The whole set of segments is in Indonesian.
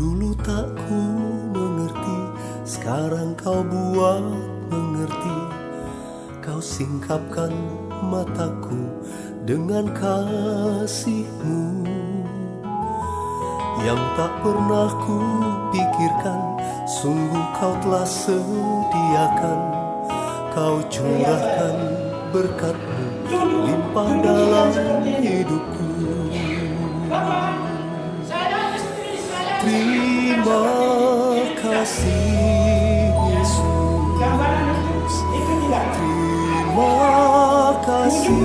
Dulu tak ku mengerti, sekarang kau buat mengerti. Kau singkapkan mataku dengan kasih-Mu yang tak pernah ku pikirkan. Sungguh kau telah sediakan, kau curahkan berkat-Mu limpah dalam hidupku. Terima kasih Yesus, terima kasih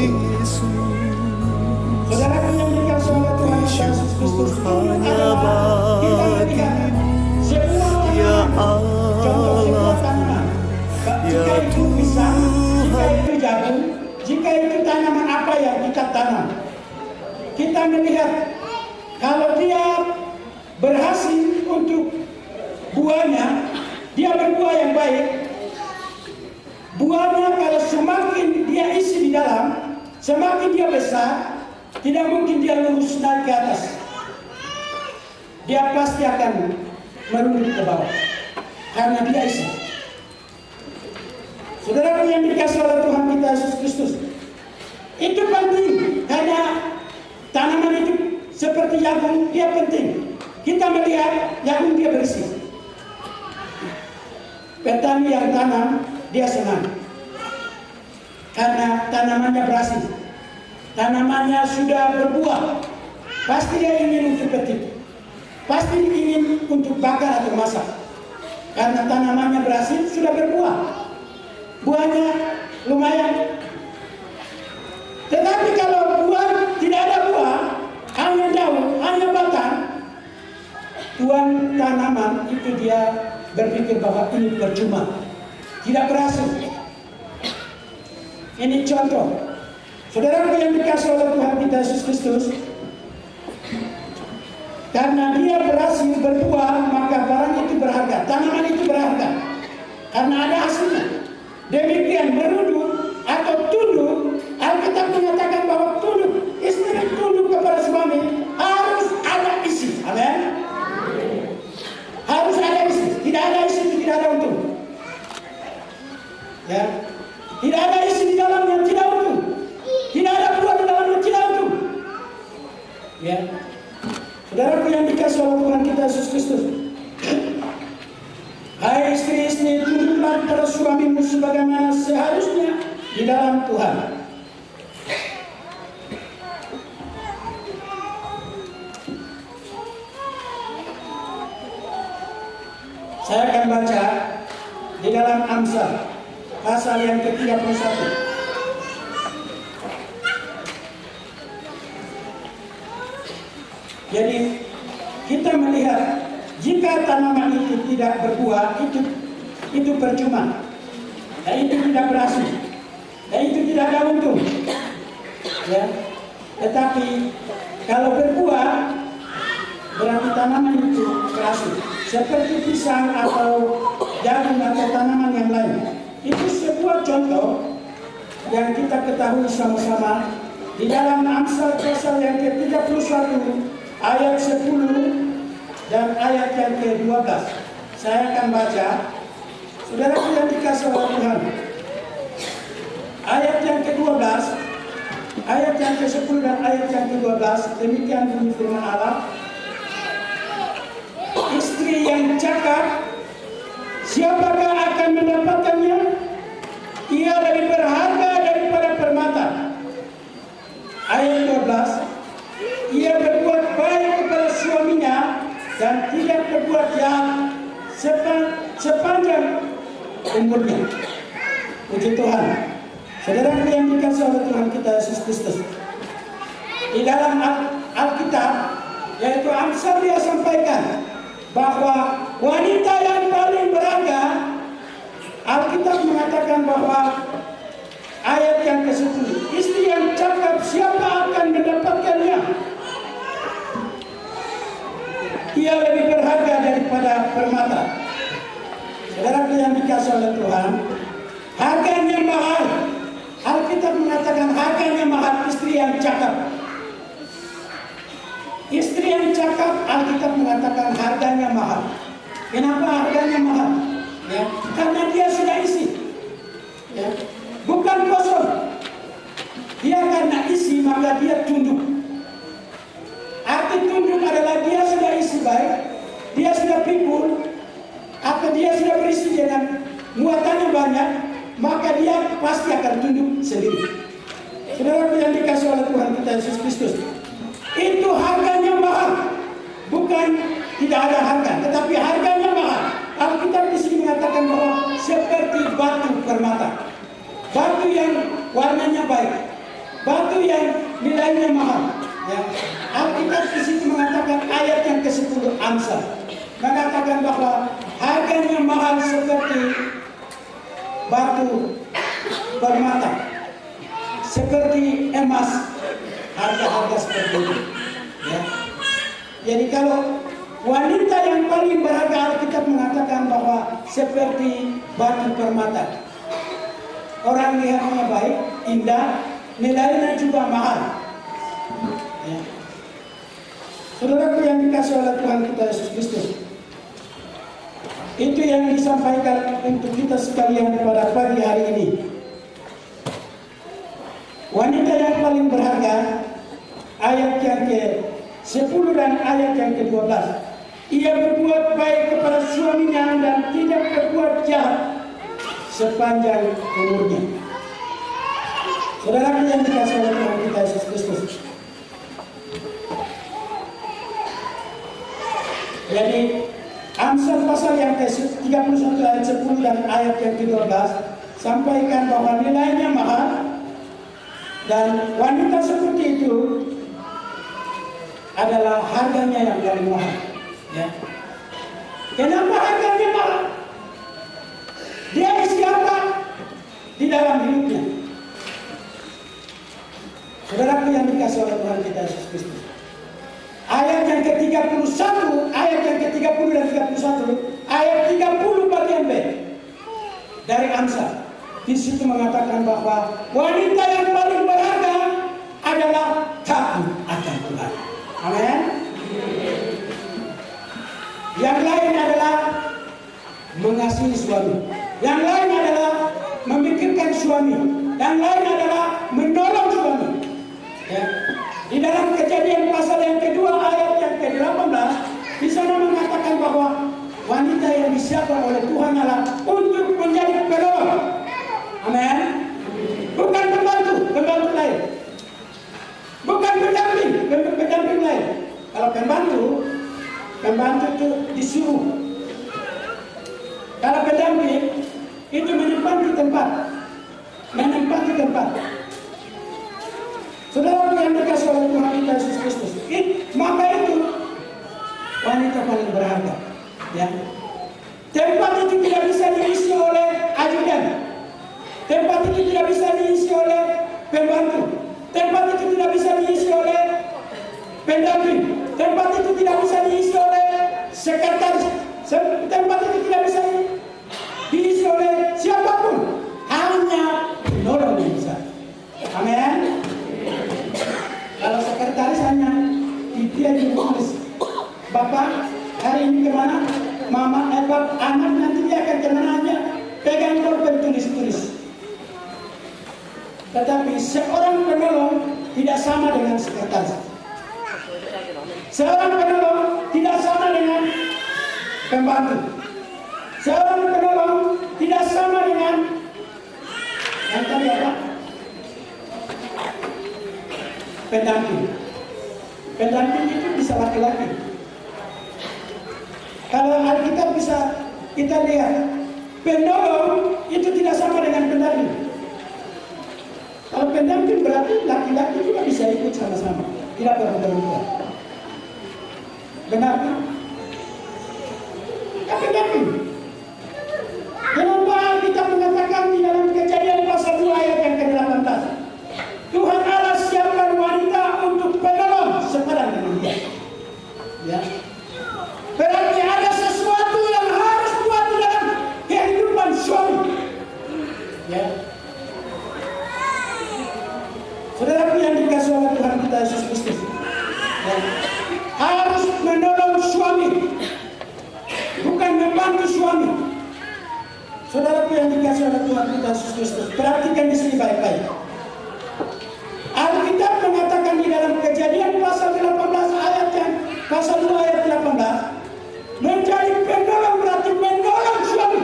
Yesus. Bersyukur hanya bagi-Mu, ya Allah, ya Tuhan. Jika itu jagung, jika itu tanaman apa yang kita tanam, kita melihat kalau dia berhasil untuk buahnya, dia berbuah yang baik. Buahnya kalau semakin dia isi di dalam, semakin dia besar, tidak mungkin dia lurus naik ke atas. Dia pasti akan merunduk ke bawah karena dia isi. Saudara yang dikasih oleh Tuhan kita Yesus Kristus, itu penting karena tanaman itu seperti jagung, dia penting. Kita melihat jagung dia bersih. Petani yang tanam dia senang karena tanamannya berhasil. Tanamannya sudah berbuah, pasti dia ingin untuk petik, pasti ingin untuk bakar atau masak. Karena tanamannya berhasil, sudah berbuah, buahnya lumayan. Tetapi kalau buah tidak ada buah, hanya daun, hanya batang, tuan tanaman itu dia berpikir bahwa ini percuma, tidak berhasil. Ini contoh. Saudara yang dikasih oleh Tuhan kita Yesus Kristus, karena dia berhasil berbuah, maka barang itu berharga, tanaman itu berharga, karena ada hasilnya. Demikian merunduk atau tunduk, Alkitab mengatakan bahwa tunduk, istri tunduk kepada suami harus ada isi. Amin. Harus ada isi. Tidak ada isi itu tidak ada untung. Ya, tidak ada isi di dalamnya tidak untung. Tidak ada buah di dalamnya tidak untung. Ya, saudaraku yang dikasih oleh Tuhan kita Yesus Kristus. Hai istri-istri, tunduklah kepada suamimu sebagaimana seharusnya di dalam Tuhan. Saya akan baca di dalam Amsal pasal yang ke-31. Jadi kita melihat jika tanaman itu tidak berbuah, itu percuma, dan itu tidak berhasil, dan itu tidak ada untung. Ya, tetapi kalau berbuah berarti tanaman itu berhasil. Seperti pisang atau jagung atau tanaman yang lain. Itu sebuah contoh yang kita ketahui sama-sama di dalam Amsal pasal yang ke-31 ayat 10 dan ayat yang ke-12. Saya akan baca. Saudara yang dikasih oleh Tuhan. Ayat yang ke-12, ayat yang ke-10 dan ayat yang ke-12, demikian bunyi firman Allah. Istri yang cakap, siapakah akan mendapatkannya? Ia lebih berharga daripada permata. Ayat 12, ia berbuat baik kepada suaminya dan tidak berbuat jahat sepanjang umurnya. Puji Tuhan. Saudara yang dikasih oleh Tuhan kita Yesus Kristus, di dalam Alkitab, yaitu Amsal, dia sampaikan bahwa wanita yang paling berharga, Alkitab mengatakan bahwa ayat yang ke-10, istri yang cakap siapa akan mendapatkannya? Ia lebih berharga daripada permata. Saudara yang dikasih oleh Tuhan, harganya mahal. Alkitab mengatakan harganya mahal istri yang cakap. Istri yang cakap cakap, Alkitab mengatakan harganya mahal. Kenapa harganya mahal? Ya, karena dia sudah isi. Ya, bukan kosong. Dia karena isi maka dia tunduk. Arti tunduk adalah dia sudah isi baik, dia sudah pikul, atau dia sudah berisi dengan muatannya banyak, maka dia pasti akan tunduk sendiri. Saudara yang dikasih oleh Tuhan kita Yesus Kristus, itu harganya mahal, bukan tidak ada harga, tetapi harganya mahal. Alkitab di sini mengatakan bahwa seperti batu permata, batu yang warnanya baik, batu yang nilainya mahal. Ya. Alkitab di situ mengatakan ayat yang ke-10 Amsal mengatakan bahwa harganya mahal seperti batu permata, seperti emas, harga-harga seperti itu. Ya. Jadi kalau wanita yang paling berharga, Alkitab mengatakan bahwa seperti batu permata, orang lihatnya baik, indah, nilainya juga mahal. Ya. Saudaraku yang dikasih oleh Tuhan kita Yesus Kristus, itu yang disampaikan untuk kita sekalian pada pagi hari ini. Wanita yang paling berharga, ayat yang ke-10 dan ayat yang ke-12. Ia berbuat baik kepada suaminya dan tidak berbuat jahat sepanjang umurnya. Saudaraku yang dikasih oleh Tuhan kita Yesus Kristus, jadi Amsal pasal yang ke-31 ayat 10 dan ayat yang ke-12 sampaikan bahwa nilainya mahal dan wanita seperti itu adalah harganya yang paling mahal. Ya. Kenapa harganya mahal? Dia isi apa di dalam hidupnya? Saudaraku yang dikasih oleh Tuhan kita Yesus Kristus, ayat yang ke-31, ayat yang ke-30 dan 31, ayat 30 bagian B dari Amsal. Di situ mengatakan bahwa wanita yang paling berharga adalah takut akan Tuhan. Amin. Yang lain adalah mengasihi suami. Yang lain adalah memikirkan suami. Yang lain adalah menolong suami. Ya. Di dalam Kejadian pasal yang kedua ayat yang ke-18 di sana mengatakan bahwa wanita yang disiapkan oleh Tuhan Allah untuk menjadi penolong. Amin. Bukan pembantu lain. Bukan pendamping lain. Kalau pembantu itu disuruh. Kalau pendamping itu menempati tempat. Saudara yang dikasih oleh Tuhan kita Yesus Kristus, maka itu wanita paling berharga. Ya. Tempat itu tidak bisa diisi oleh ajudan. Tempat itu tidak bisa diisi oleh pembantu. Tempat itu tidak bisa diisi oleh pendamping. Tempat itu tidak bisa diisi oleh sekretaris. Tempat itu tidak bisa diisi oleh siapapun. Hanya penolong yang bisa. Amin. Kalau sekretaris hanya dia ditulis, Bapak hari ini kemana? Mama, anak nanti dia akan kemana aja? Pegang pulpen tulis. Tetapi seorang penolong tidak sama dengan sekretaris. Seorang penolong tidak sama dengan pembantu. Seorang penolong tidak sama dengan yang tadi apa? Pendamping. Pendamping itu bisa laki-laki. Kalau Alkitab bisa kita lihat, penolong itu tidak sama dengan pendamping. Kalau pendamping berarti laki-laki juga bisa ikut sama-sama, tidak berhubungan. Benar kan? Kan pendamping. Kenapa kita mengatakan di dalam Kejadian pasal 2 ayat yang ke-18, Tuhan Allah siapkan wanita untuk penolong sepadan dengan dia. Ya. Berarti ada sesuatu yang harus buat di dalam kehidupan suami. Ya. Saudaraku yang dikasih oleh Tuhan kita Yesus Kristus, ya. Harus bukan membantu suami. Saudaraku yang dikasih oleh Tuhan kita Yesus Kristus, perhatikan di sini baik-baik. Alkitab mengatakan di dalam Kejadian pasal 18 ayat yang pasal 2 ayat 18, menjadi penolong berarti menolong suami,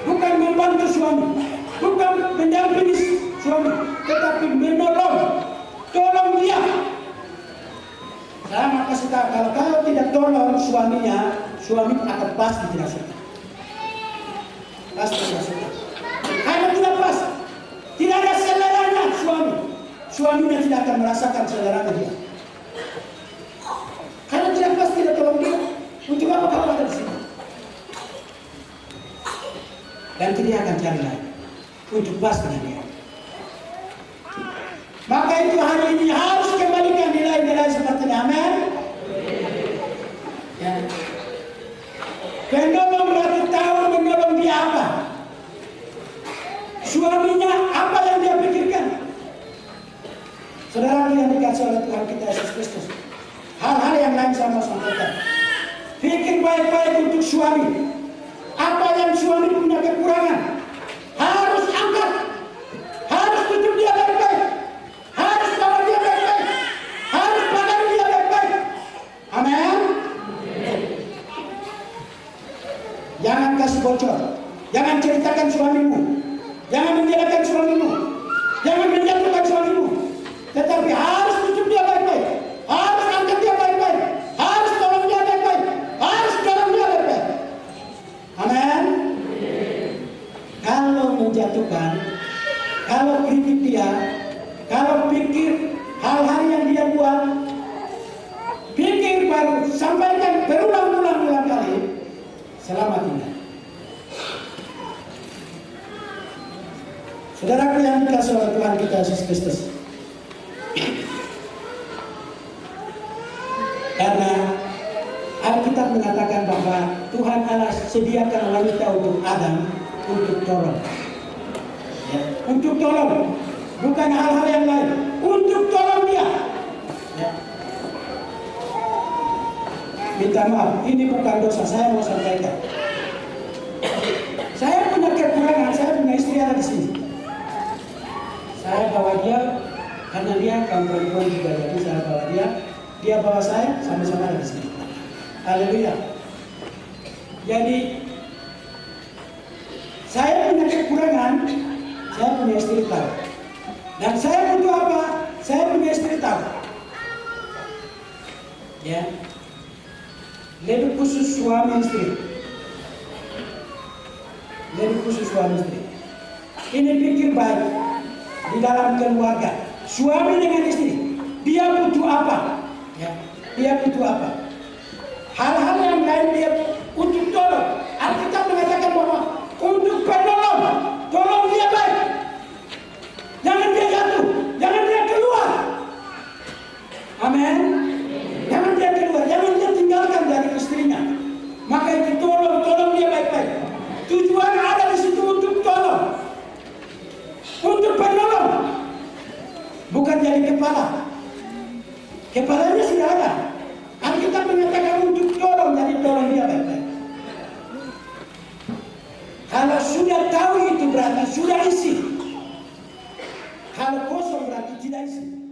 bukan membantu suami, bukan mendampingi suami, tetapi menolong, tolong dia. Saya mau kasih tahu, kalau kau tidak tolong suaminya, suami akan pasti tidak suka. Pasti tidak suka. Karena tidak pas, tidak ada seleranya suami. Suaminya tidak akan merasakan seleranya dia. Karena tidak pas, tidak tolong dia. Untuk apa kau ada di sini? Dan dia akan cari lagi untuk pas dengan dia. Maka itu hari ini harus kembalikan nilai-nilai seperti ini. Amin. Ya. Penolong berarti tahu menolong dia apa. Suaminya apa yang dia pikirkan. Saudara yang dikasih oleh Tuhan kita Yesus Kristus, hal-hal yang lain saya mau sampaikan. Pikir baik-baik untuk suami. Apa yang suami punya kekurangan harus angkat, harus tutup dia baik-baik, harus bawa dia baik-baik, harus padam dia baik-baik. Amin. Jangan kasih bocor, jangan ceritakan suamimu, jangan menjelekan suamimu, jangan menjatuhkan suamimu, tetapi harus tutup dia baik-baik, harus angkat dia baik-baik, harus tolong dia baik-baik, harus dorong dia baik-baik. Amin. Kalau menjatuhkan, kalau kritik dia, kalau pikir hal-hal yang dia buat, pikir baru sampaikan berulang-ulang kali, selamat tinggal. Saudaraku yang dikasih oleh Tuhan kita Yesus Kristus, karena Alkitab mengatakan bahwa Tuhan Allah sediakan wanita untuk Adam untuk tolong, ya, untuk tolong, bukan hal-hal yang lain, untuk tolong dia. Ya. Minta maaf, ini bukan dosa, saya mau sampaikan. Saya punya kekurangan, saya punya istri ada di sini. Saya bawa dia karena dia kaum perempuan juga, jadi saya bawa dia bawa saya, sama-sama ada di sini. Haleluya. Jadi saya punya kekurangan, saya punya istri tahu. Dan saya butuh apa? Saya punya istri tahu. Ya. Lebih khusus suami istri. Lebih khusus suami istri. Ini pikir baik di dalam keluarga. Suami dengan istri, dia butuh apa? Ya. Dia butuh apa? Hal-hal yang lain dia untuk tolong. Alkitab mengatakan bahwa untuk penolong, tolong dia baik. Jangan dia jatuh, jangan dia keluar. Amin. Jangan dia keluar, jangan dia tinggalkan dari istrinya. Maka itu tolong dia baik-baik. Tujuan ada di situ untuk tolong, untuk penolong, bukan jadi kepala. Kepalanya sudah ada. Alkitab mengatakan untuk tolong, jadi tolong dia baik-baik. Kalau sudah tahu itu berarti sudah isi. Kalau kosong berarti tidak isi.